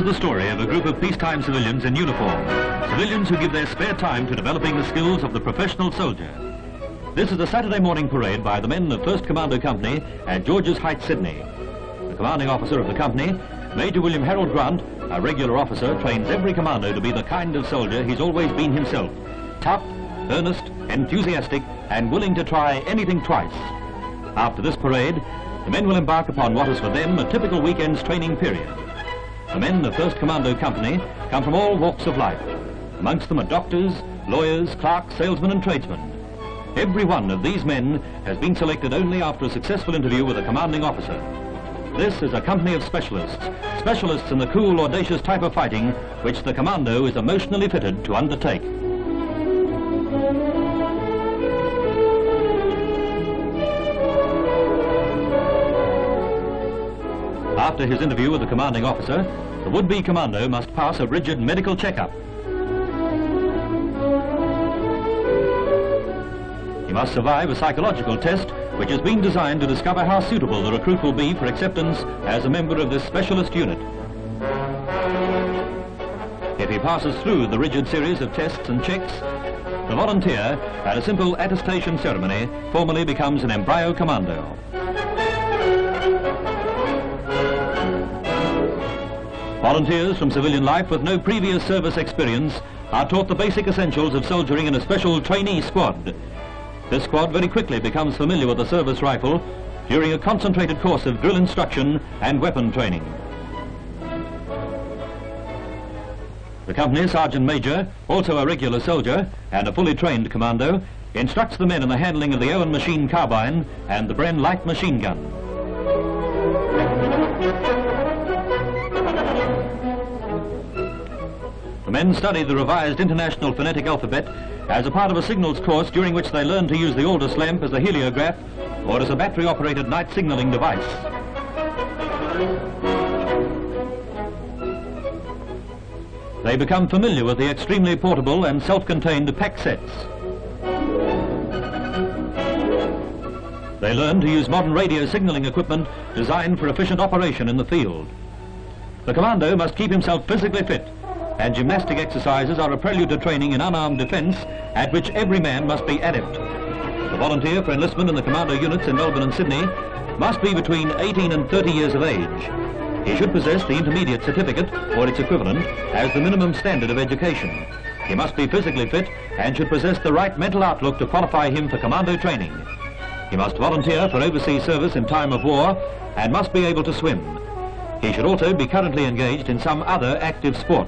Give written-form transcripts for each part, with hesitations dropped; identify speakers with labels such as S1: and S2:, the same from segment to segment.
S1: the story of a group of peacetime civilians in uniform. Civilians who give their spare time to developing the skills of the professional soldier. This is a Saturday morning parade by the men of 1st Commando Company at George's Heights, Sydney. The commanding officer of the company, Major William Harold Grant, a regular officer, trains every commando to be the kind of soldier he's always been himself. Tough, earnest, enthusiastic, and willing to try anything twice. After this parade, the men will embark upon what is for them a typical weekend's training period. The men of 1st Commando Company come from all walks of life. Amongst them are doctors, lawyers, clerks, salesmen and tradesmen. Every one of these men has been selected only after a successful interview with a commanding officer. This is a company of specialists, specialists in the cool, audacious type of fighting which the commando is emotionally fitted to undertake. After his interview with the commanding officer, the would-be commando must pass a rigid medical checkup. He must survive a psychological test which has been designed to discover how suitable the recruit will be for acceptance as a member of this specialist unit. If he passes through the rigid series of tests and checks, the volunteer, at a simple attestation ceremony, formally becomes an embryo commando. Volunteers from civilian life with no previous service experience are taught the basic essentials of soldiering in a special trainee squad. This squad very quickly becomes familiar with the service rifle during a concentrated course of drill instruction and weapon training. The company sergeant major, also a regular soldier and a fully trained commando, instructs the men in the handling of the Owen machine carbine and the Bren light machine gun. The men study the revised International Phonetic Alphabet as a part of a signals course during which they learn to use the Aldous lamp as a heliograph or as a battery-operated night signalling device. They become familiar with the extremely portable and self-contained pack sets. They learn to use modern radio signalling equipment designed for efficient operation in the field. The commando must keep himself physically fit, and gymnastic exercises are a prelude to training in unarmed defence at which every man must be adept. The volunteer for enlistment in the commando units in Melbourne and Sydney must be between 18 and 30 years of age. He should possess the intermediate certificate, or its equivalent, as the minimum standard of education. He must be physically fit and should possess the right mental outlook to qualify him for commando training. He must volunteer for overseas service in time of war and must be able to swim. He should also be currently engaged in some other active sport.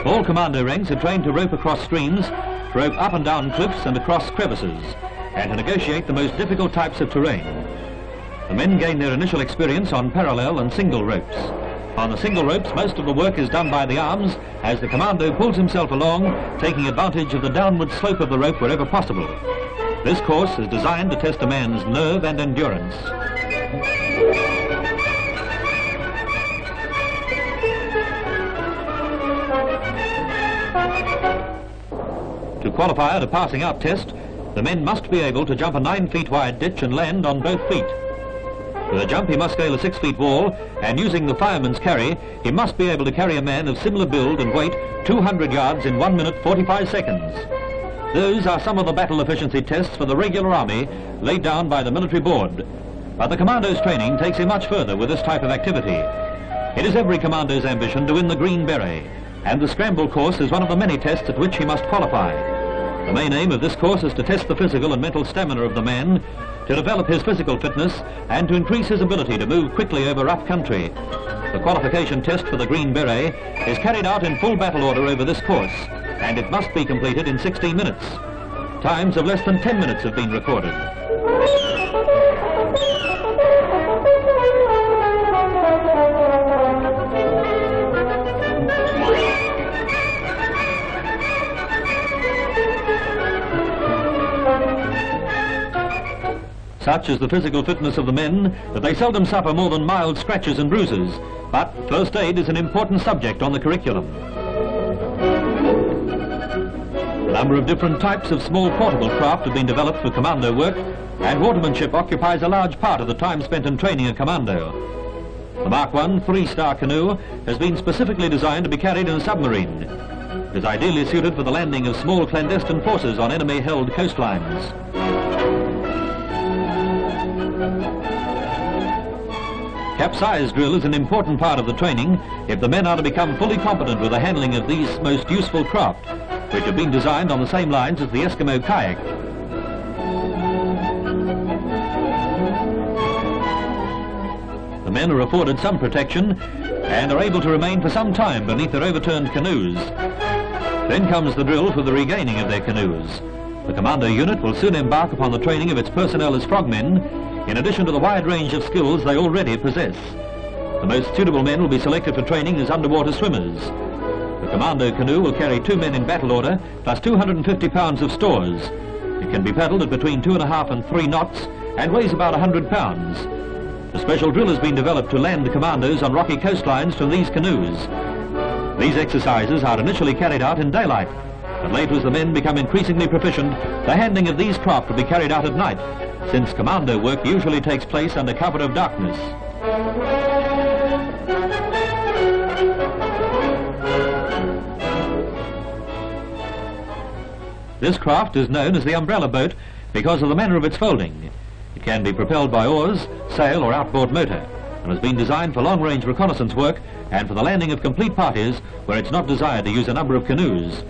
S1: All commando ranks are trained to rope across streams, to rope up and down cliffs and across crevices, and to negotiate the most difficult types of terrain. The men gain their initial experience on parallel and single ropes. On the single ropes, most of the work is done by the arms as the commando pulls himself along, taking advantage of the downward slope of the rope wherever possible. This course is designed to test a man's nerve and endurance. To qualify at a passing out test, the men must be able to jump a 9 feet wide ditch and land on both feet. For the jump, he must scale a 6 feet wall, and using the fireman's carry, he must be able to carry a man of similar build and weight 200 yards in 1 minute 45 seconds. Those are some of the battle efficiency tests for the regular army laid down by the military board. But the commando's training takes him much further with this type of activity. It is every commando's ambition to win the Green Beret, and the scramble course is one of the many tests at which he must qualify. The main aim of this course is to test the physical and mental stamina of the man, to develop his physical fitness, and to increase his ability to move quickly over rough country. The qualification test for the Green Beret is carried out in full battle order over this course, and it must be completed in 16 minutes. Times of less than 10 minutes have been recorded. Such is the physical fitness of the men that they seldom suffer more than mild scratches and bruises, but first aid is an important subject on the curriculum. A number of different types of small portable craft have been developed for commando work, and watermanship occupies a large part of the time spent in training a commando. The Mark I 3-star canoe has been specifically designed to be carried in a submarine. It is ideally suited for the landing of small clandestine forces on enemy-held coastlines. Capsize drill is an important part of the training if the men are to become fully competent with the handling of these most useful craft, which have been designed on the same lines as the Eskimo kayak. The men are afforded some protection and are able to remain for some time beneath their overturned canoes. Then comes the drill for the regaining of their canoes. The commando unit will soon embark upon the training of its personnel as frogmen, in addition to the wide range of skills they already possess. The most suitable men will be selected for training as underwater swimmers. The commando canoe will carry 2 men in battle order, plus 250 pounds of stores. It can be paddled at between 2.5 and 3 knots and weighs about 100 pounds. A special drill has been developed to land the commandos on rocky coastlines from these canoes. These exercises are initially carried out in daylight, but later as the men become increasingly proficient, the handling of these craft will be carried out at night, since commando work usually takes place under cover of darkness. This craft is known as the umbrella boat because of the manner of its folding. It can be propelled by oars, sail or outboard motor, and has been designed for long-range reconnaissance work and for the landing of complete parties where it's not desired to use a number of canoes.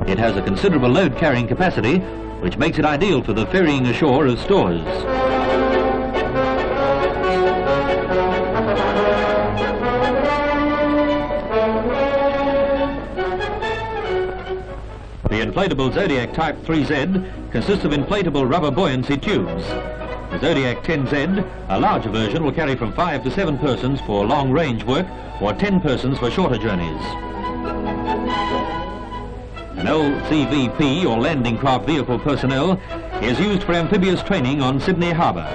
S1: It has a considerable load-carrying capacity, which makes it ideal for the ferrying ashore of stores. The inflatable Zodiac Type 3Z consists of inflatable rubber buoyancy tubes. The Zodiac 10Z, a larger version, will carry from 5 to 7 persons for long-range work or 10 persons for shorter journeys. An LCVP, or Landing Craft Vehicle personnel, is used for amphibious training on Sydney Harbour.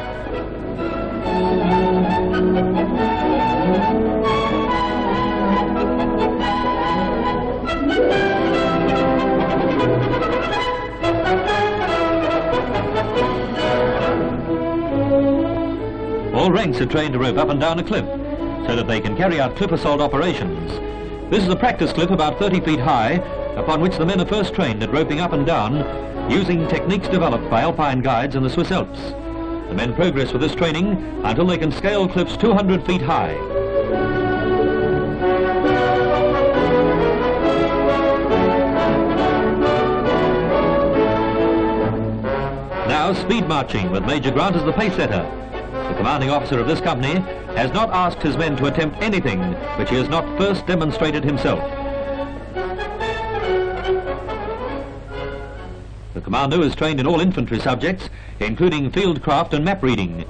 S1: All ranks are trained to rope up and down a cliff so that they can carry out cliff assault operations. This is a practice cliff about 30 feet high, upon which the men are first trained at roping up and down using techniques developed by alpine guides in the Swiss Alps. The men progress with this training until they can scale cliffs 200 feet high. Now speed marching with Major Grant as the pace setter. The commanding officer of this company has not asked his men to attempt anything which he has not first demonstrated himself. The commando is trained in all infantry subjects, including field craft and map reading.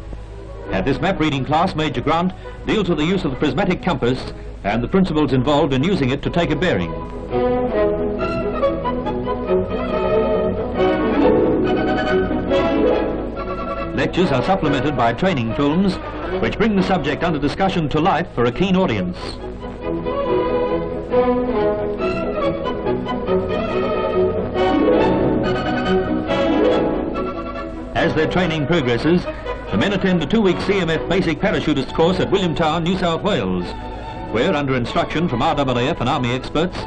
S1: At this map reading class, Major Grant deals with the use of the prismatic compass and the principles involved in using it to take a bearing. Lectures are supplemented by training films which bring the subject under discussion to life for a keen audience. As their training progresses, the men attend a 2-week CMF basic parachutist course at Williamtown, New South Wales, where, under instruction from RAAF and Army experts,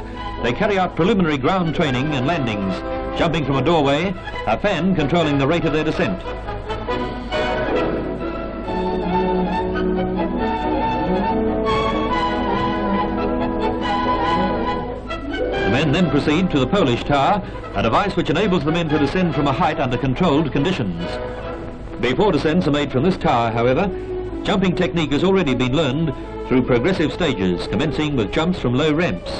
S1: they carry out preliminary ground training and landings, jumping from a doorway, a fan controlling the rate of their descent. The men then proceed to the Polish tower, a device which enables the men to descend from a height under controlled conditions. Before descents are made from this tower, however, jumping technique has already been learned through progressive stages, commencing with jumps from low ramps.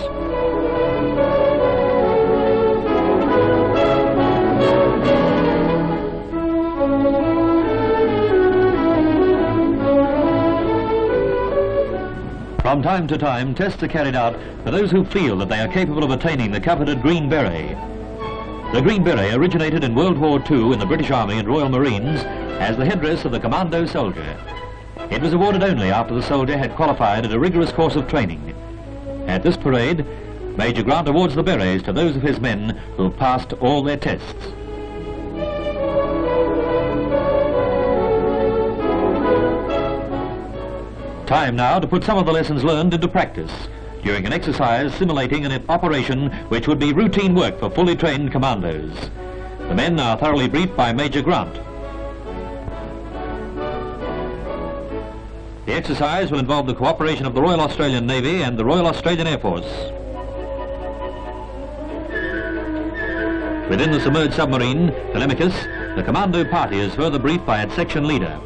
S1: From time to time, tests are carried out for those who feel that they are capable of attaining the coveted Green Beret. The Green Beret originated in World War II in the British Army and Royal Marines as the headdress of the Commando soldier. It was awarded only after the soldier had qualified at a rigorous course of training. At this parade, Major Grant awards the berets to those of his men who have passed all their tests. Time now to put some of the lessons learned into practice during an exercise simulating an operation which would be routine work for fully trained commandos. The men are thoroughly briefed by Major Grant. The exercise will involve the cooperation of the Royal Australian Navy and the Royal Australian Air Force. Within the submerged submarine, Telemachus, the commando party is further briefed by its section leader.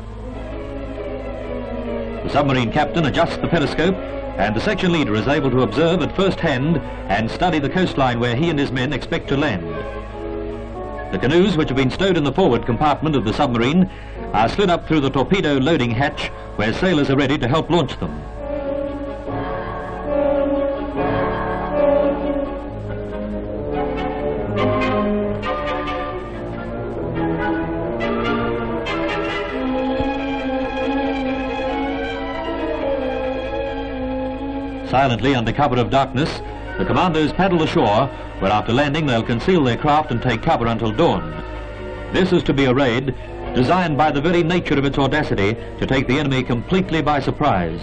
S1: The submarine captain adjusts the periscope, and the section leader is able to observe at first hand and study the coastline where he and his men expect to land. The canoes, which have been stowed in the forward compartment of the submarine, are slid up through the torpedo loading hatch where sailors are ready to help launch them. Silently, under cover of darkness, the commandos paddle ashore, where after landing they'll conceal their craft and take cover until dawn. This is to be a raid designed by the very nature of its audacity to take the enemy completely by surprise.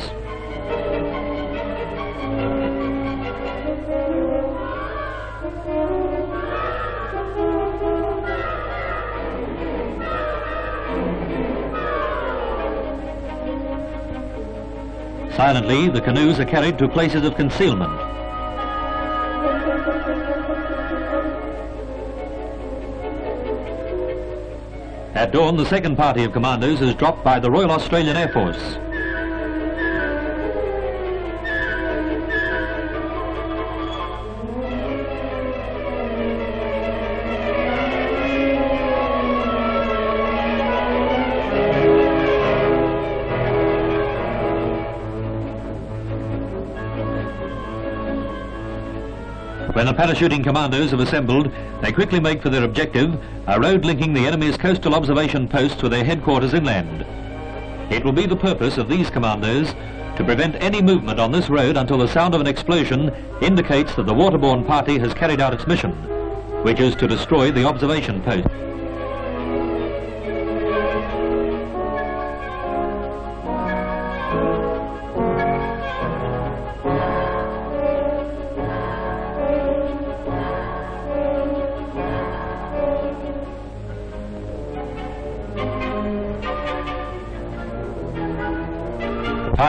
S1: Silently, the canoes are carried to places of concealment. At dawn, the second party of commandos is dropped by the Royal Australian Air Force. When the parachuting commandos have assembled, they quickly make for their objective, a road linking the enemy's coastal observation posts with their headquarters inland. It will be the purpose of these commandos to prevent any movement on this road until the sound of an explosion indicates that the waterborne party has carried out its mission, which is to destroy the observation post.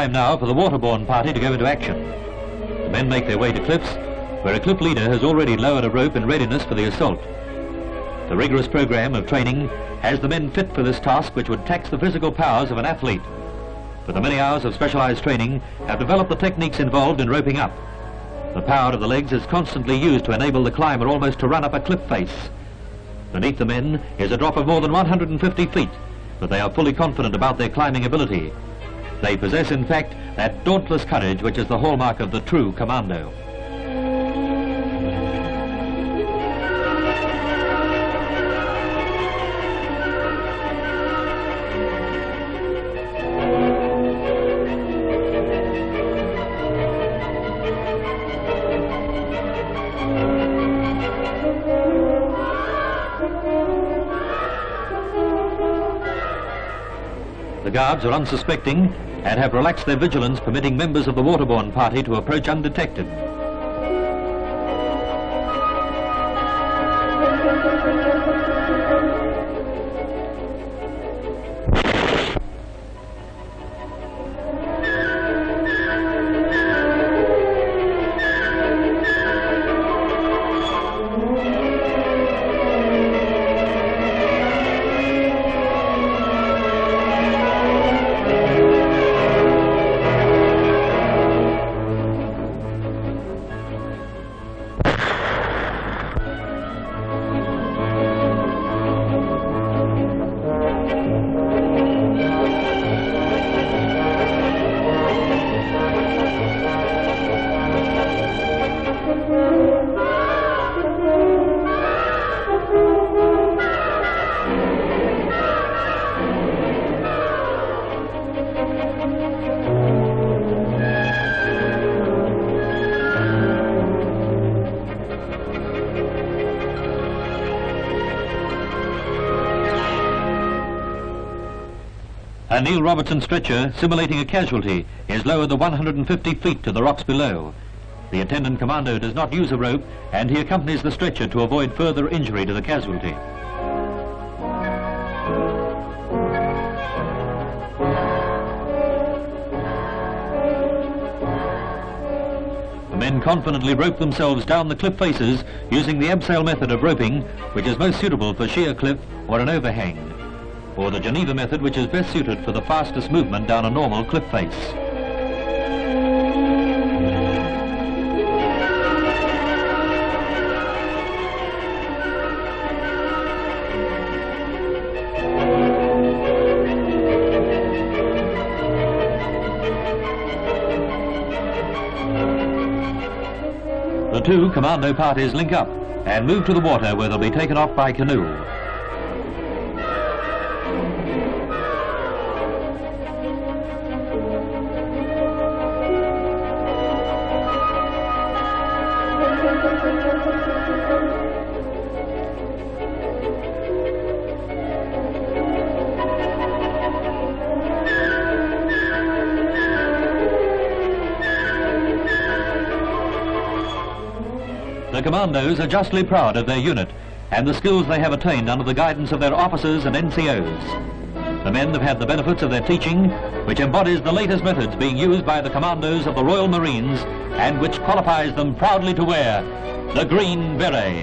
S1: Time now for the waterborne party to go into action. The men make their way to cliffs, where a cliff leader has already lowered a rope in readiness for the assault. The rigorous program of training has the men fit for this task, which would tax the physical powers of an athlete. But the many hours of specialized training have developed the techniques involved in roping up. The power of the legs is constantly used to enable the climber almost to run up a cliff face. Beneath the men is a drop of more than 150 feet, but they are fully confident about their climbing ability. They possess, in fact, that dauntless courage which is the hallmark of the true commando. The guards are unsuspecting and have relaxed their vigilance, permitting members of the waterborne party to approach undetected. A Neil Robertson stretcher simulating a casualty is lowered the 150 feet to the rocks below. The attendant commando does not use a rope, and he accompanies the stretcher to avoid further injury to the casualty. The men confidently rope themselves down the cliff faces using the abseil method of roping, which is most suitable for sheer cliff or an overhang, or the Geneva method, which is best suited for the fastest movement down a normal cliff face. The two commando parties link up and move to the water, where they'll be taken off by canoe. The commandos are justly proud of their unit and the skills they have attained under the guidance of their officers and NCOs. The men have had the benefits of their teaching, which embodies the latest methods being used by the commandos of the Royal Marines and which qualifies them proudly to wear the Green Beret.